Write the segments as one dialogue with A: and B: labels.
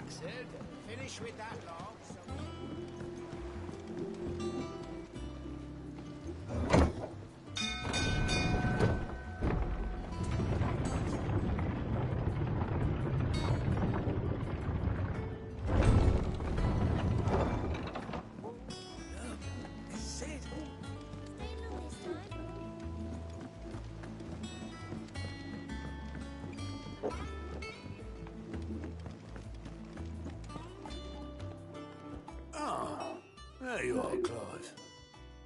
A: Said, finish with that log.
B: There you are, Clive.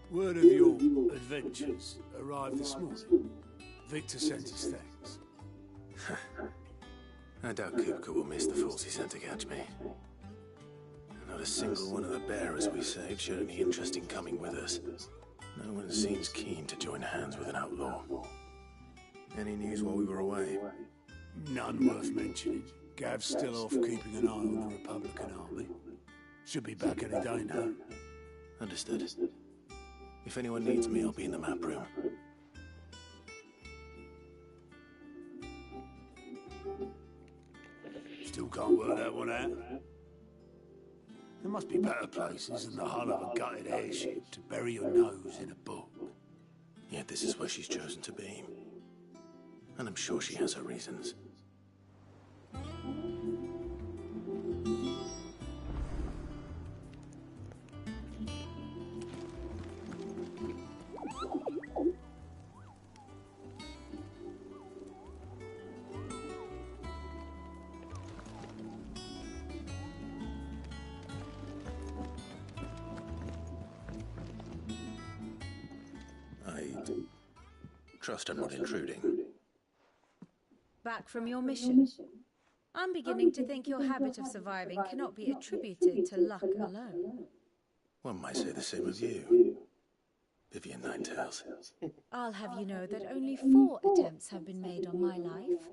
B: Word of your adventures arrived this morning. Victor sent his thanks.
C: I doubt Kupka will miss the fools he sent to catch me. Not a single one of the bearers we saved showed any interest in coming with us. No one seems keen to join hands with an outlaw. Any news while we were away?
B: None worth mentioning. Gav's still off keeping an eye on the Republican army. Should be back any day now.
C: Understood. If anyone needs me, I'll be in the map room.
B: Still can't work that one out. There must be better places than the hull of a gutted airship to bury your nose in a book.
C: Yet this is where she's chosen to be. And I'm sure she has her reasons. Trust I'm not intruding.
D: Back from your mission? I'm beginning to think your habit of surviving cannot be attributed to luck alone.
C: One might say the same of you, Vivian Ninetails.
D: I'll have you know that only 4 attempts have been made on my life,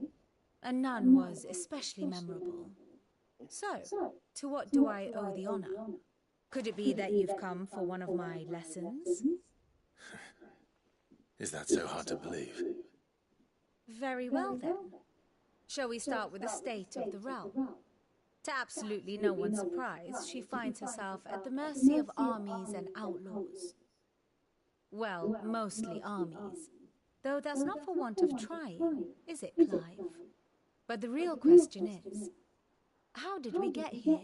D: and none was especially memorable. So, to what do I owe the honor? Could it be that you've come for one of my lessons?
C: Is that so hard to believe?
D: Very well, then. Shall we start with the state of the realm? To absolutely no one's surprise, she finds herself at the mercy of armies and outlaws. Well, mostly armies. Though that's not for want of trying, is it, Clive? But the real question is, how did we get here?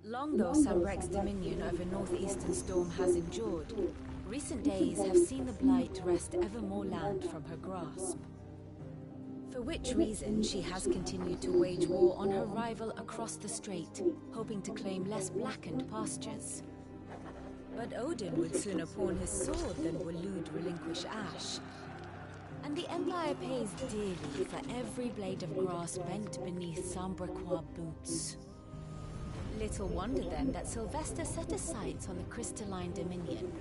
D: Long though Sambrek's dominion over northeastern storm has endured, recent days have seen the blight wrest ever more land from her grasp. For which reason she has continued to wage war on her rival across the strait, hoping to claim less blackened pastures. But Odin would sooner pawn his sword than Waloed relinquish Ash. And the Empire pays dearly for every blade of grass bent beneath Sambrequois boots. Little wonder then that Sylvester set his sights on the crystalline dominion,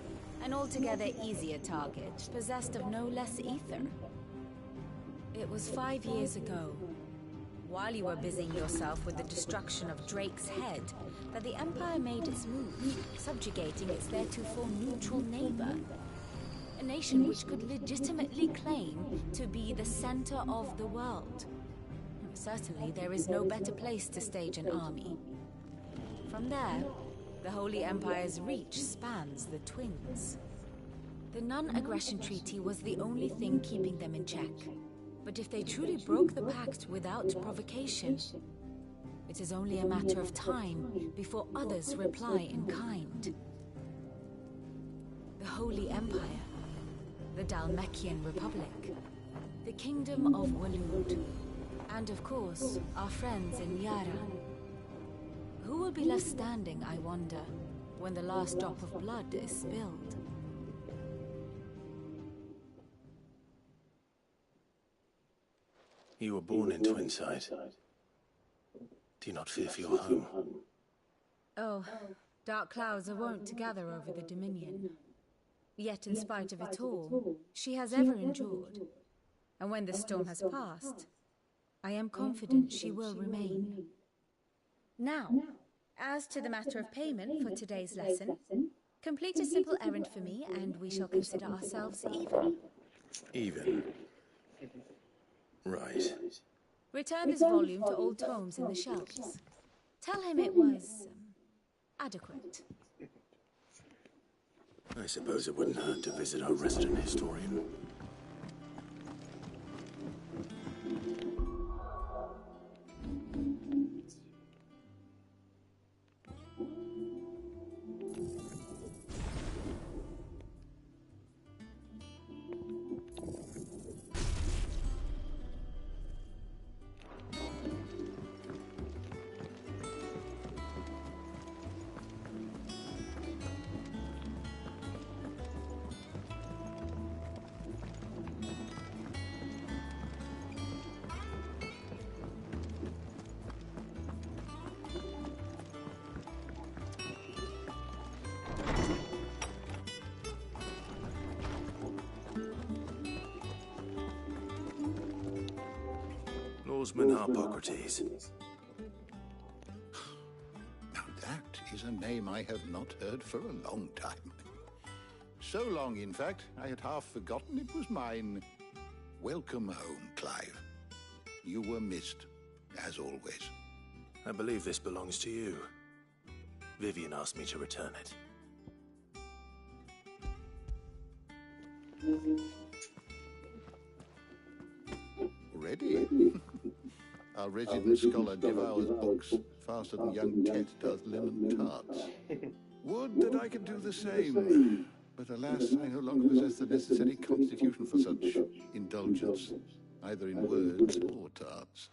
D: an altogether easier target, possessed of no less ether. It was 5 years ago, while you were busying yourself with the destruction of Drake's head, that the Empire made its move, subjugating its theretofore neutral neighbor. A nation which could legitimately claim to be the center of the world. Certainly, there is no better place to stage an army. From there, the Holy Empire's reach spans the Twins. The non-aggression treaty was the only thing keeping them in check. But if they truly broke the pact without provocation, it is only a matter of time before others reply in kind. The Holy Empire, the Dalmekian Republic, the Kingdom of Waloed, and of course, our friends in Yara. Who will be left standing, I wonder, when the last drop of blood is spilled?
C: You were born in Twinside. Do you not fear for your home?
D: Oh, dark clouds are wont to gather over the Dominion. Yet in spite of it all, she has ever endured. And when the storm has passed, I am confident she will remain. Now, as to the matter of payment for today's lesson, complete a simple errand for me and we shall consider ourselves even.
C: Even. Right.
D: Return this volume to old tomes in the shelves. Tell him it was adequate.
C: I suppose it wouldn't hurt to visit our resident historian. Lawsman Harpocrates.
E: Now that is a name I have not heard for a long time. So long, in fact, I had half forgotten it was mine. Welcome home, Clive. You were missed, as always.
C: I believe this belongs to you. Vivian asked me to return it.
E: Already? Our resident scholar devours books faster than young Tet does lemon tarts. Would that I could do the same. But alas, I no longer possess the necessary constitution for such indulgence, either in words or tarts.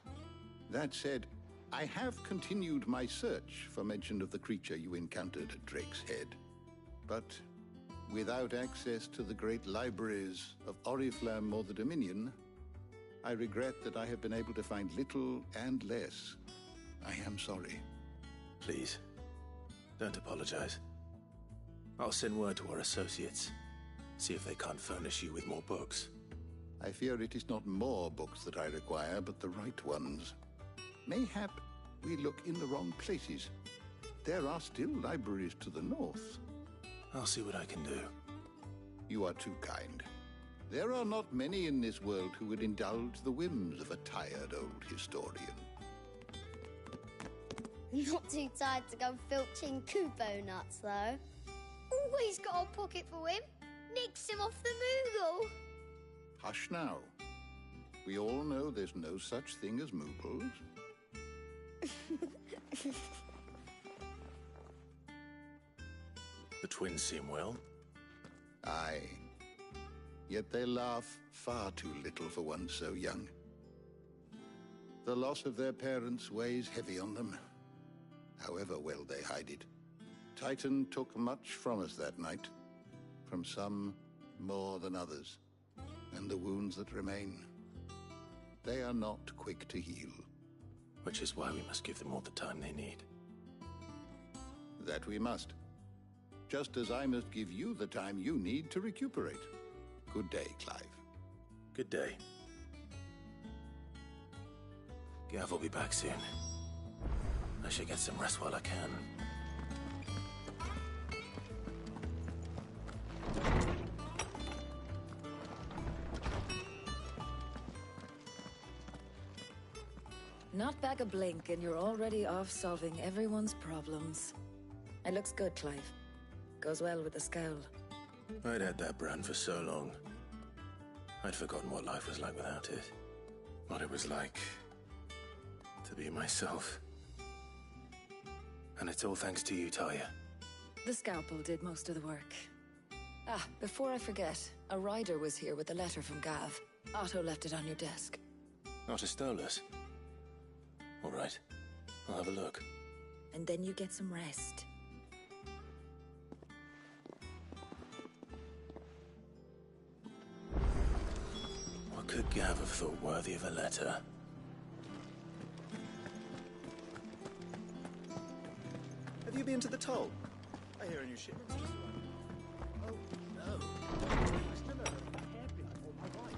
E: That said, I have continued my search for mention of the creature you encountered at Drake's Head. But without access to the great libraries of Oriflamme or the Dominion, I regret that I have been able to find little and less. I am sorry.
C: Please, don't apologize. I'll send word to our associates. See if they can't furnish you with more books.
E: I fear it is not more books that I require, but the right ones. Mayhap we look in the wrong places. There are still libraries to the north.
C: I'll see what I can do.
E: You are too kind. There are not many in this world who would indulge the whims of a tired old historian.
F: Not too tired to go filching Kupo nuts, though. Always got a pocket for him. Nicks him off the Moogle.
E: Hush now. We all know there's no such thing as Moogles.
C: The twins seem well.
E: Aye. Yet they laugh far too little for one so young. The loss of their parents weighs heavy on them, however well they hide it. Titan took much from us that night, from some more than others, and the wounds that remain, they are not quick to heal.
C: Which is why we must give them all the time they need.
E: That we must. Just as I must give you the time you need to recuperate. Good day, Clive.
C: Good day. Gav will be back soon. I should get some rest while I can.
G: Not back a blink and you're already off solving everyone's problems. It looks good, Clive. Goes well with the scowl.
C: I'd had that brand for so long. I'd forgotten what life was like without it. What it was like to be myself. And it's all thanks to you, Talia.
G: The scalpel did most of the work. Ah, before I forget, a rider was here with a letter from Gav. Otto left it on your desk.
C: Not a Stolas. All right, I'll have a look.
G: And then you get some rest.
C: What could Gav have thought worthy of a letter?
H: Have you been to the toll? I hear a new shipment's just arrived. Oh, no. I still don't have a hairpin on my right.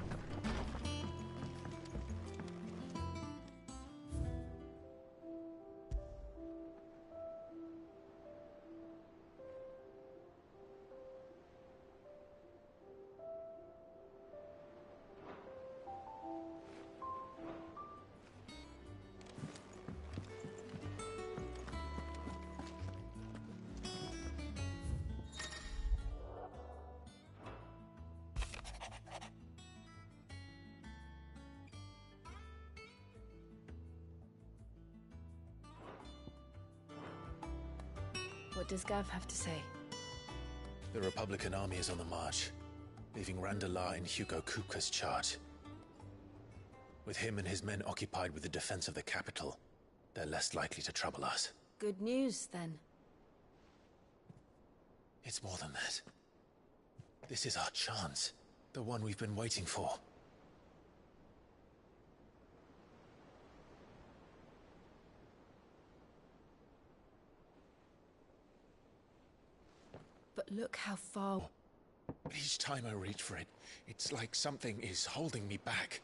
G: What does Gav have to say?
C: The Republican army is on the march, leaving Randalar in Hugo Kupka's charge. With him and his men occupied with the defense of the capital, they're less likely to trouble us.
G: Good news, then.
C: It's more than that. This is our chance. The one we've been waiting for.
G: But look how far...
C: Each time I reach for it, it's like something is holding me back.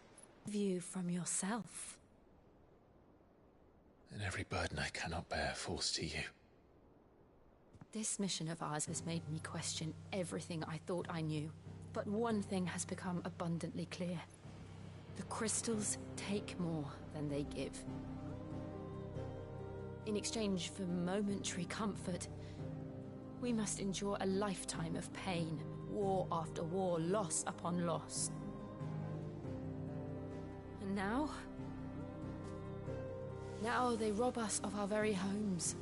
G: View from yourself.
C: And every burden I cannot bear falls to you.
G: This mission of ours has made me question everything I thought I knew. But one thing has become abundantly clear. The crystals take more than they give. In exchange for momentary comfort, we must endure a lifetime of pain, war after war, loss upon loss. And now? Now they rob us of our very homes,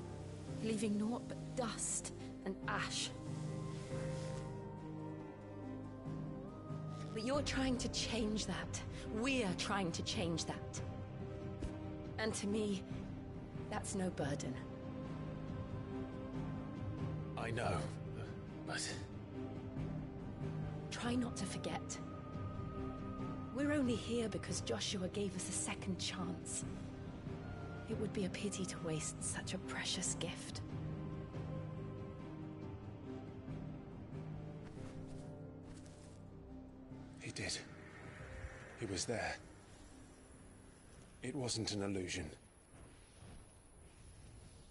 G: leaving naught but dust and ash. But you're trying to change that. We're trying to change that. And to me, that's no burden.
C: I know, but...
G: Try not to forget. We're only here because Joshua gave us a second chance. It would be a pity to waste such a precious gift.
C: He did. He was there. It wasn't an illusion.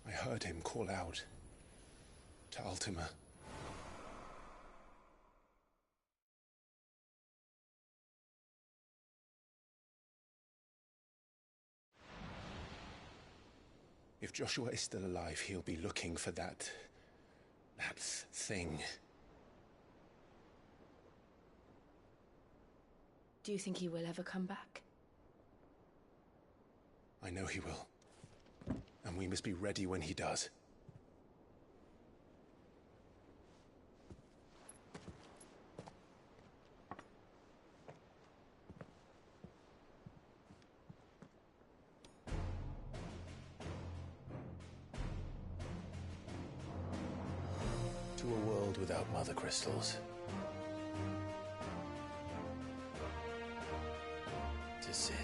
C: I heard him call out to Ultima. If Joshua is still alive, he'll be looking for that thing.
G: Do you think he will ever come back?
C: I know he will. And we must be ready when he does. To a world without mother crystals. To Sid.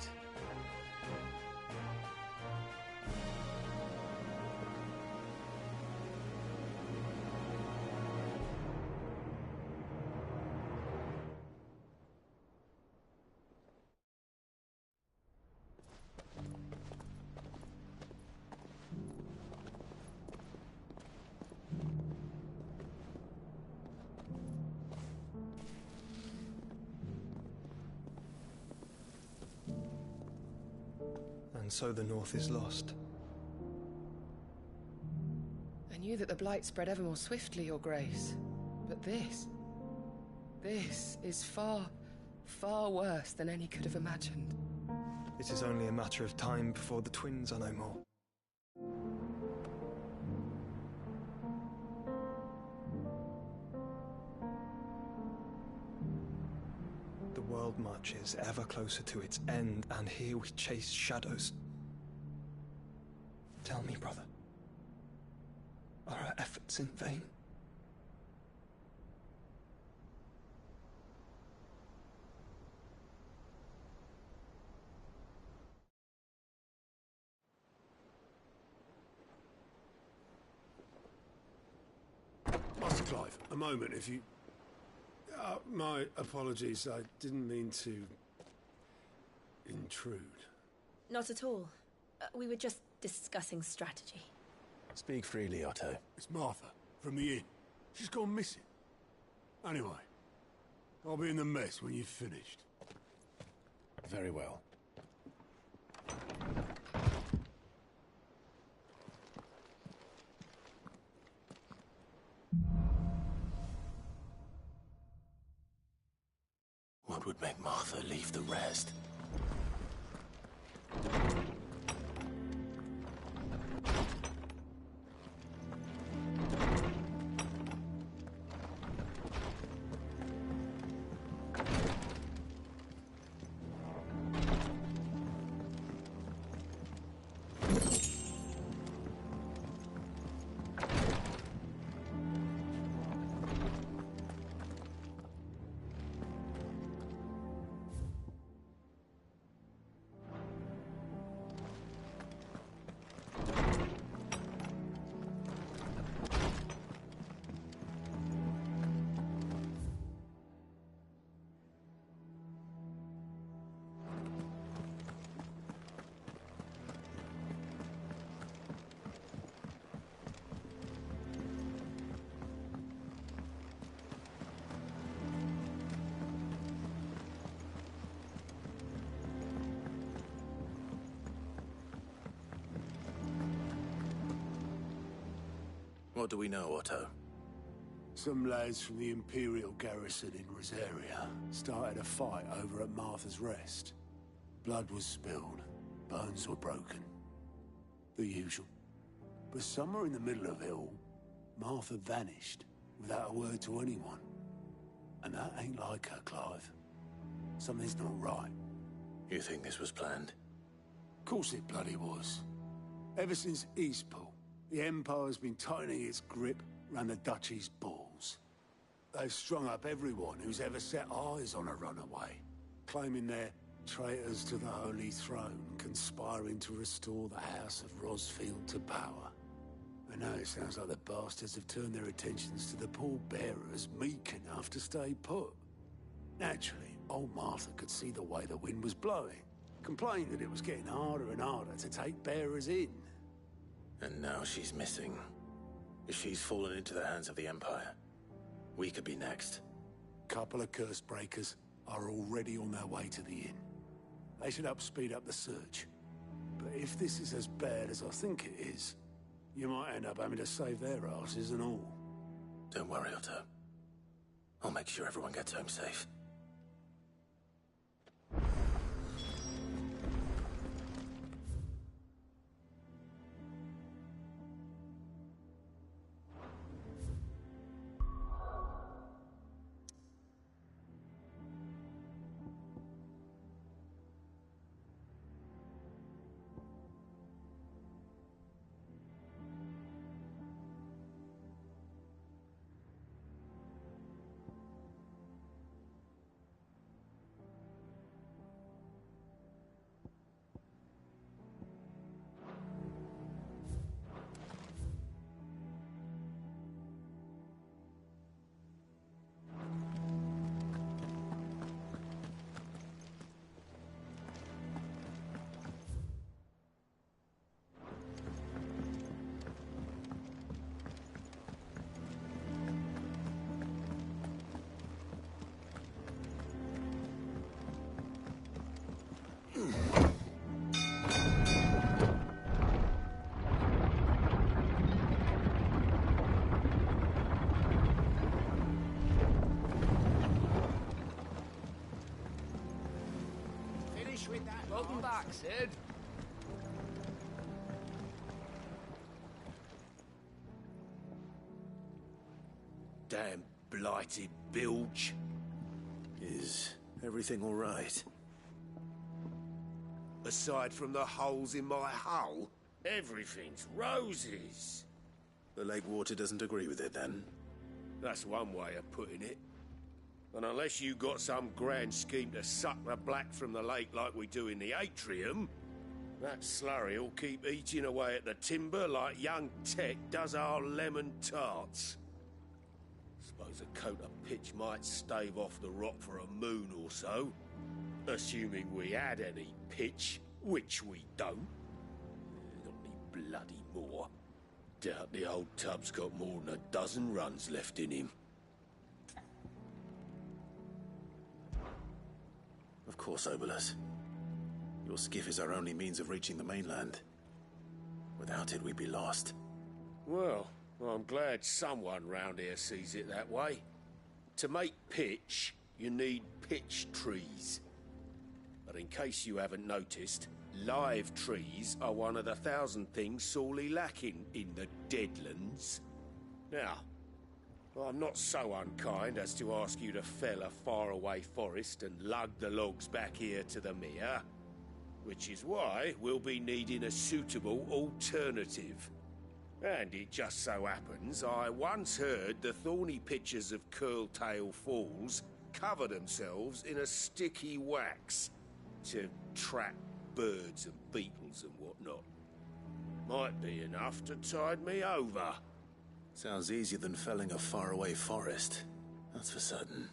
I: And so the North is lost.
J: I knew that the Blight spread ever more swiftly, Your Grace. But this is far, far worse than any could have imagined.
I: It is only a matter of time before the twins are no more. The world marches ever closer to its end, and here we chase shadows. Tell me, brother, are our efforts in vain?
B: Master Clive, a moment, if you... my apologies, I didn't mean to... intrude.
G: Not at all. We were just discussing strategy.
C: Speak freely, Otto.
B: It's Martha, from the inn. She's gone missing. Anyway, I'll be in the mess when you've finished.
C: Very well. What would make Martha leave the rest? What do we know, Otto?
B: Some lads from the Imperial garrison in Rosaria started a fight over at Martha's Rest. Blood was spilled, bones were broken. The usual. But somewhere in the middle of it all, Martha vanished without a word to anyone. And that ain't like her, Clive. Something's not right.
C: You think this was planned?
B: Of course it bloody was. Ever since Eastpool, the Empire's been tightening its grip around the Duchy's balls. They've strung up everyone who's ever set eyes on a runaway, claiming they're traitors to the Holy Throne, conspiring to restore the House of Rosfield to power. And now it sounds like the bastards have turned their attentions to the pallbearers meek enough to stay put. Naturally, old Martha could see the way the wind was blowing, complained that it was getting harder and harder to take bearers in.
C: And now she's missing. If she's fallen into the hands of the Empire, we could be next.
B: Couple of curse breakers are already on their way to the inn. They should help speed up the search. But if this is as bad as I think it is, you might end up having to save their asses and all.
C: Don't worry, Otto. I'll make sure everyone gets home safe.
A: With that,
K: Welcome back, Sid.
C: Damn blighted bilge. Is everything all right?
L: Aside from the holes in my hull, everything's roses.
C: The lake water doesn't agree with it, then?
L: That's one way of putting it. And unless you got some grand scheme to suck the black from the lake like we do in the atrium, that slurry'll keep eating away at the timber like young Tech does our lemon tarts. Suppose a coat of pitch might stave off the rock for a moon or so, assuming we had any pitch, which we don't. Not any bloody more. Doubt the old tub's got more than a dozen runs left in him.
C: Of course, Obolus. Your skiff is our only means of reaching the mainland. Without it, we'd be lost.
L: Well, I'm glad someone round here sees it that way. To make pitch, you need pitch trees. But in case you haven't noticed, live trees are one of the 1,000 things sorely lacking in the Deadlands. Now, I'm not so unkind as to ask you to fell a faraway forest and lug the logs back here to the mere, which is why we'll be needing a suitable alternative. And it just so happens I once heard the thorny pitchers of Curltail Falls cover themselves in a sticky wax to trap birds and beetles and whatnot. Might be enough to tide me over.
C: Sounds easier than felling a faraway forest. That's for certain.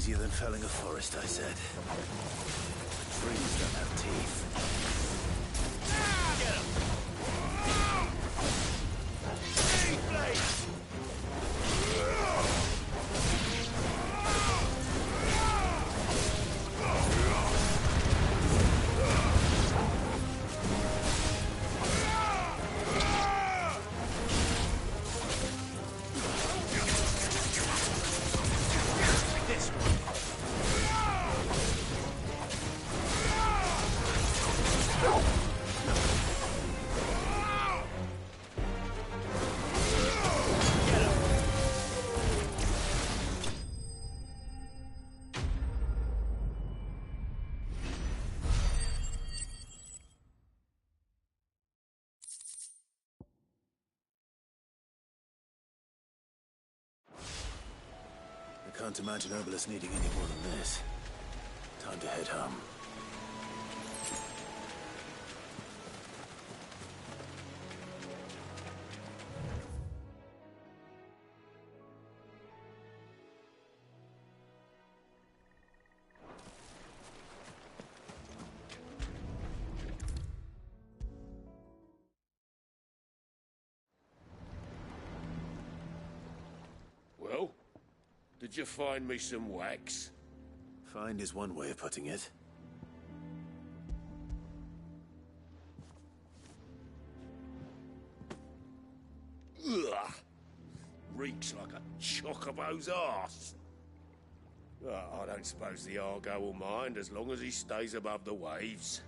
C: Easier than felling a forest, I said. Trees don't have teeth. Get him! I can't imagine Obelisk needing any more than this. Time to head home.
L: Well, did you find me some wax?
C: Find is one way of putting it.
L: Ugh! Reeks like a chocobo's arse. I don't suppose the Argo will mind as long as he stays above the waves.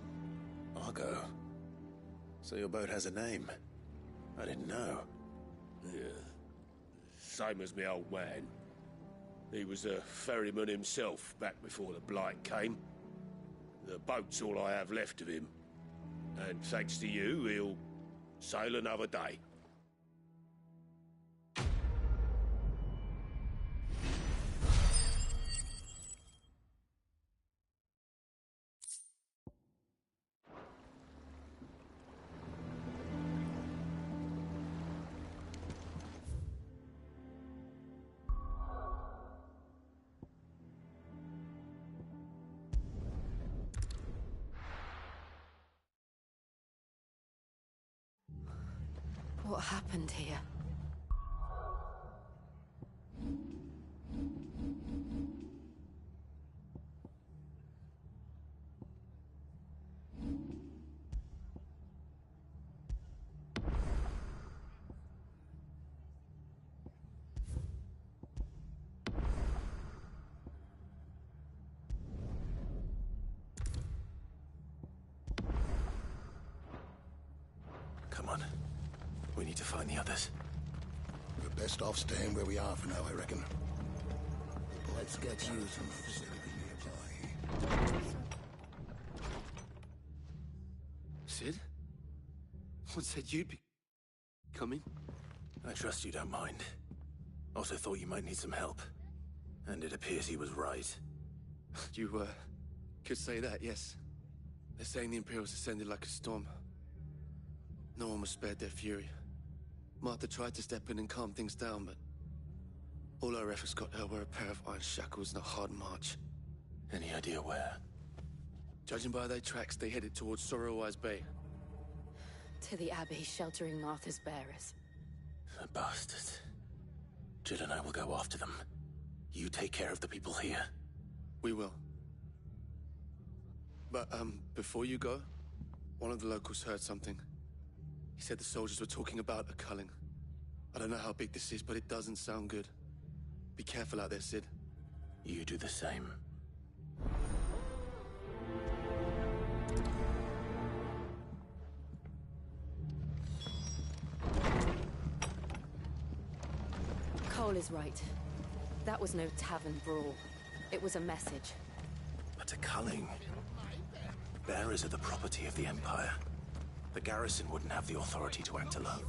C: Argo? So your boat has a name? I didn't know.
L: Yeah. Same as me old man. He was a ferryman himself back before the Blight came. The boat's all I have left of him. And thanks to you, he'll sail another day.
G: What happened here?
C: Come on. We need to find the others.
E: We're best off staying where we are for now, I reckon.
B: Let's get you some facility nearby.
K: Sid? What said you'd be coming?
C: I trust you don't mind. Also thought you might need some help. And it appears he was right.
K: You, could say that, yes. They're saying the Imperials ascended like a storm. No one was spared their fury. Martha tried to step in and calm things down, but all our efforts got her were a pair of iron shackles and a hard march.
C: Any idea where?
K: Judging by their tracks, they headed towards Sorrowwise Bay.
G: To the Abbey, sheltering Martha's bearers.
C: The bastards. Jill and I will go after them. You take care of the people here.
K: We will. But, before you go, one of the locals heard something. He said the soldiers were talking about a culling. I don't know how big this is, but it doesn't sound good. Be careful out there, Sid.
C: You do the same.
G: Cole is right. That was no tavern brawl. It was a message.
C: But a culling. Bearers are the property of the Empire. The garrison wouldn't have the authority to act alone.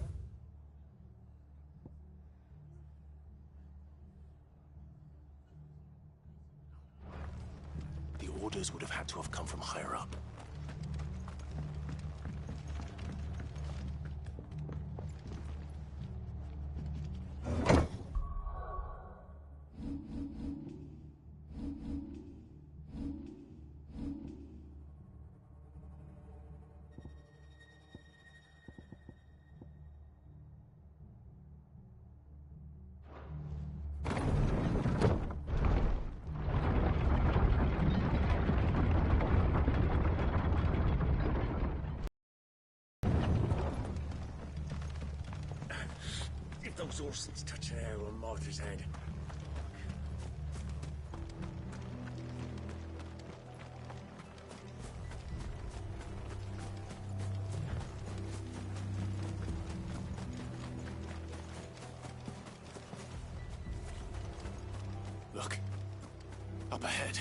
C: The orders would have had to have come from higher up.
L: if those horses touch an arrow on Martha's hand.
C: Look. Up ahead.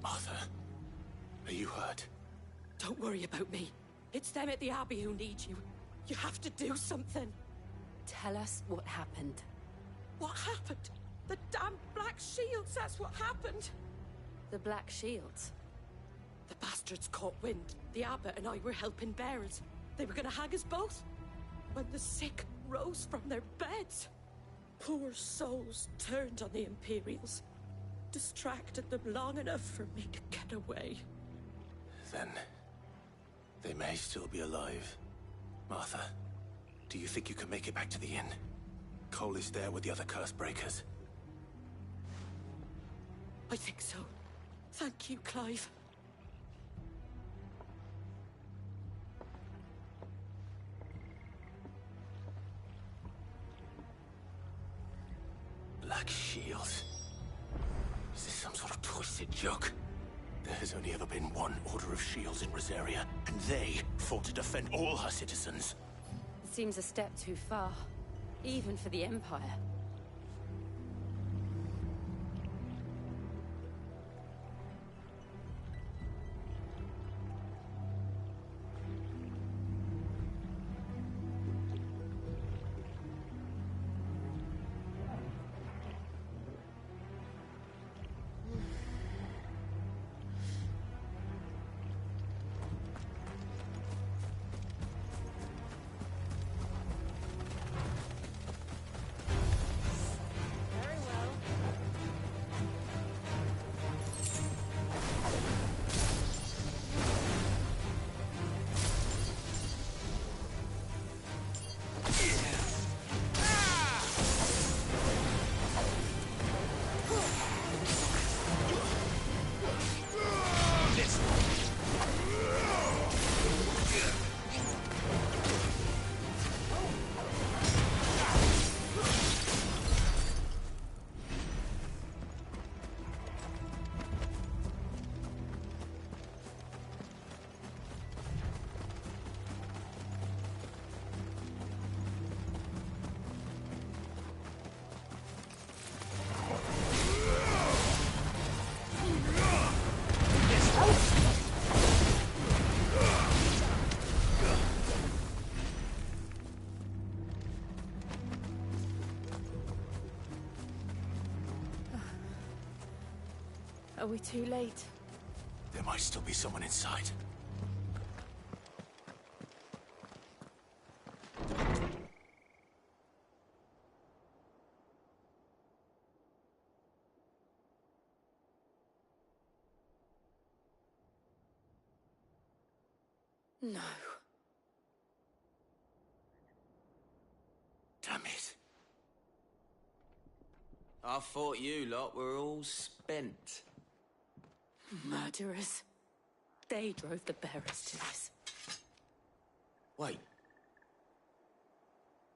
C: Martha, are you hurt?
M: Don't worry about me. It's them at the Abbey who need you. You have to do something.
G: Tell us what happened.
M: What happened? The damn Black Shields, that's what happened.
G: The Black Shields?
M: The bastards caught wind. The Abbot and I were helping bearers. They were gonna hang us both. When the sick rose from their beds. Poor souls turned on the Imperials. Distracted them long enough for me to get away.
C: Then... they may still be alive. Martha, do you think you can make it back to the inn? Cole is there with the other curse breakers.
M: I think so. Thank you, Clive.
C: Black Shields? Is this some sort of twisted joke? There has only ever been one Order of Shields in Rosaria, and they fought to defend all her citizens.
G: It seems a step too far, even for the Empire. Are we too late?
C: There might still be someone inside.
G: No.
C: Damn it.
N: I thought you lot were all spent.
M: Murderers. They drove the bearers to this.
N: Wait.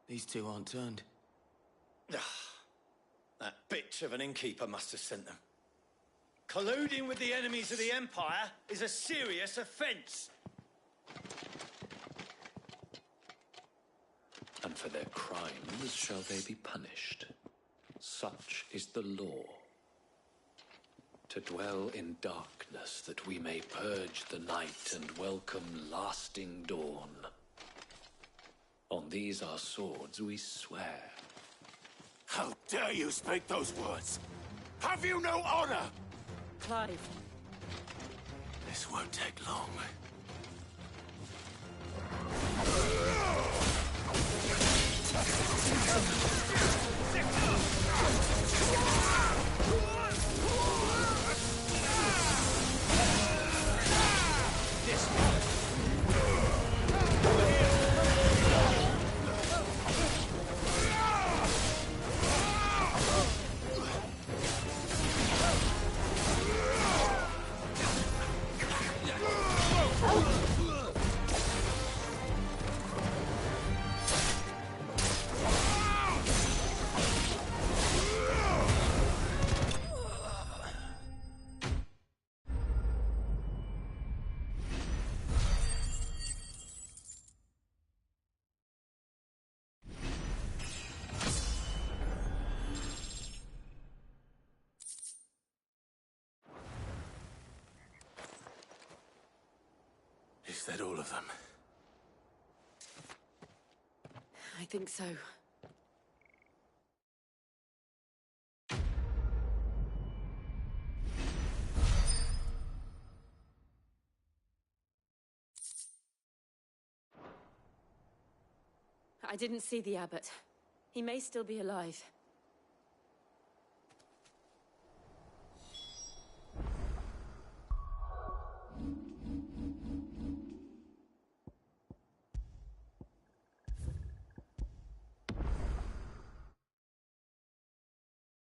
N: These two aren't turned.
H: That bitch of an innkeeper must have sent them. Colluding with the enemies of the Empire is a serious offence.
O: And for their crimes shall they be punished. Such is the law. To dwell in darkness that we may purge the night and welcome lasting dawn. On these our swords we swear.
C: How dare you speak those words? Have you no honor?
M: Clive.
C: This won't take long. that all of them?
M: I think so. I didn't see the abbot. He may still be alive.